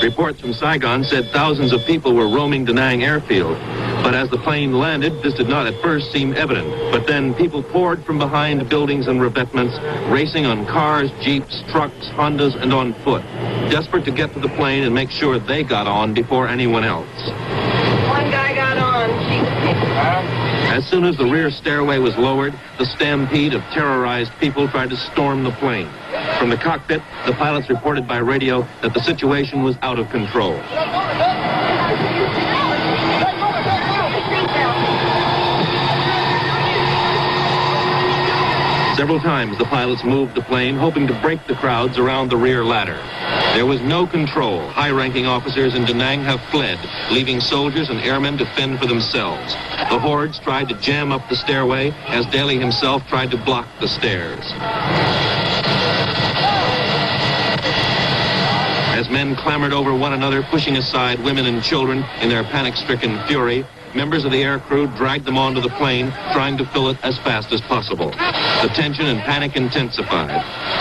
Reports from Saigon said thousands of people were roaming Da Nang airfield. But as the plane landed, this did not at first seem evident. But then people poured from behind buildings and revetments, racing on cars, jeeps, trucks, Hondas, and on foot, desperate to get to the plane and make sure they got on before anyone else. One guy got on. As soon as the rear stairway was lowered, the stampede of terrorized people tried to storm the plane. From the cockpit, the pilots reported by radio that the situation was out of control. Several times the pilots moved the plane, hoping to break the crowds around the rear ladder. There was no control. High-ranking officers in Da Nang have fled, leaving soldiers and airmen to fend for themselves. The hordes tried to jam up the stairway as Daley himself tried to block the stairs. As men clambered over one another, pushing aside women and children in their panic-stricken fury, members of the air crew dragged them onto the plane, trying to fill it as fast as possible. The tension and panic intensified.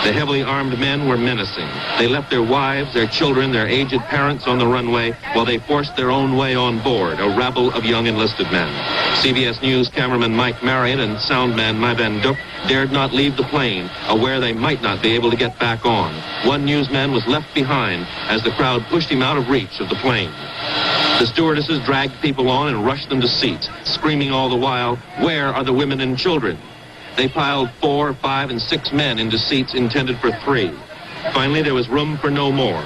The heavily armed men were menacing. They left their wives, their children, their aged parents on the runway while they forced their own way on board, a rabble of young enlisted men. CBS News cameraman Mike Marriott and soundman Mai Van Duk dared not leave the plane, aware they might not be able to get back on. One newsman was left behind as the crowd pushed him out of reach of the plane. The stewardesses dragged people on and rushed them to seats, screaming all the while, "Where are the women and children?" They piled 4, 5, and 6 men into seats intended for 3. Finally, there was room for no more.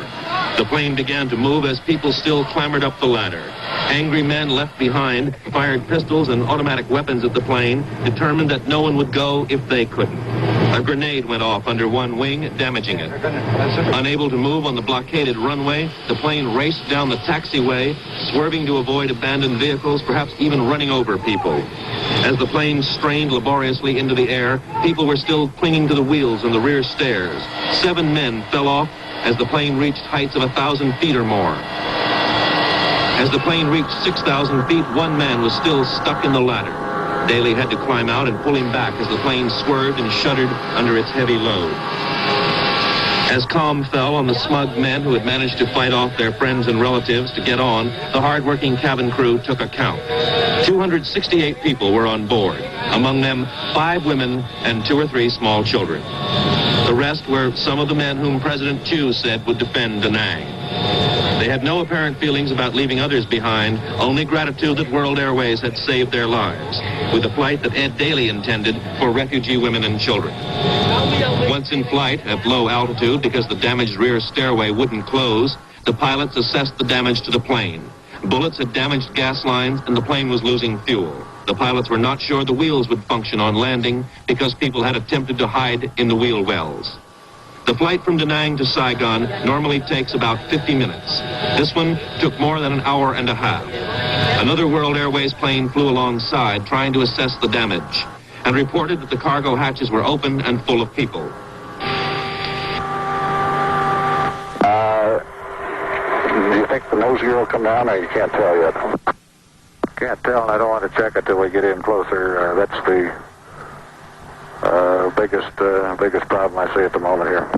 The plane began to move as people still clambered up the ladder. Angry men left behind fired pistols and automatic weapons at the plane, determined that no one would go if they couldn't. A grenade went off under one wing, damaging it. Unable to move on the blockaded runway, the plane raced down the taxiway, swerving to avoid abandoned vehicles, perhaps even running over people. As the plane strained laboriously into the air, people were still clinging to the wheels on the rear stairs. 7 men fell off as the plane reached heights of 1,000 feet or more. As the plane reached 6,000 feet, one man was still stuck in the ladder. Daley had to climb out and pull him back as the plane swerved and shuddered under its heavy load. As calm fell on the smug men who had managed to fight off their friends and relatives to get on, the hard-working cabin crew took account. 268 people were on board, among them 5 women and 2 or 3 small children. The rest were some of the men whom President Chu said would defend Da Nang. They had no apparent feelings about leaving others behind, only gratitude that World Airways had saved their lives, with a flight that Ed Daley intended for refugee women and children. Once in flight at low altitude because the damaged rear stairway wouldn't close, the pilots assessed the damage to the plane. Bullets had damaged gas lines and the plane was losing fuel. The pilots were not sure the wheels would function on landing because people had attempted to hide in the wheel wells. The flight from Da Nang to Saigon normally takes about 50 minutes. This one took more than an hour and a half. Another World Airways plane flew alongside trying to assess the damage and reported that the cargo hatches were open and full of people. Do you think the nose gear will come down, or you can't tell yet? Can't tell, and I don't want to check it till we get in closer. That's the biggest problem I see at the moment here.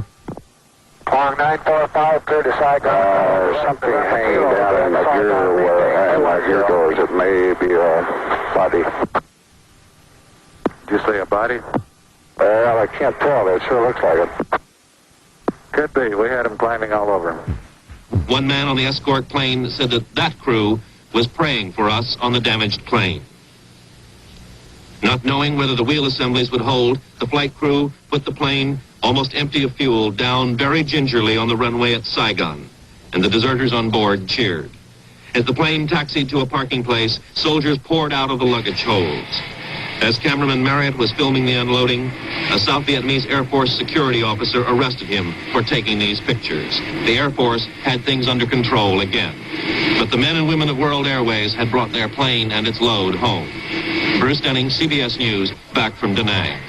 Pong 945, clear to Saigon. Something hanging down in the gear where my gear goes. It may be a body. Did you say a body? Well, I can't tell. It sure looks like it. Could be. We had them climbing all over. One man on the escort plane said that crew was praying for us on the damaged plane. Not knowing whether the wheel assemblies would hold, the flight crew put the plane, almost empty of fuel, down very gingerly on the runway at Saigon, and the deserters on board cheered. As the plane taxied to a parking place, soldiers poured out of the luggage holds. As cameraman Marriott was filming the unloading, a South Vietnamese Air Force security officer arrested him for taking these pictures. The Air Force had things under control again. But the men and women of World Airways had brought their plane and its load home. Bruce Denning, CBS News, back from Da Nang.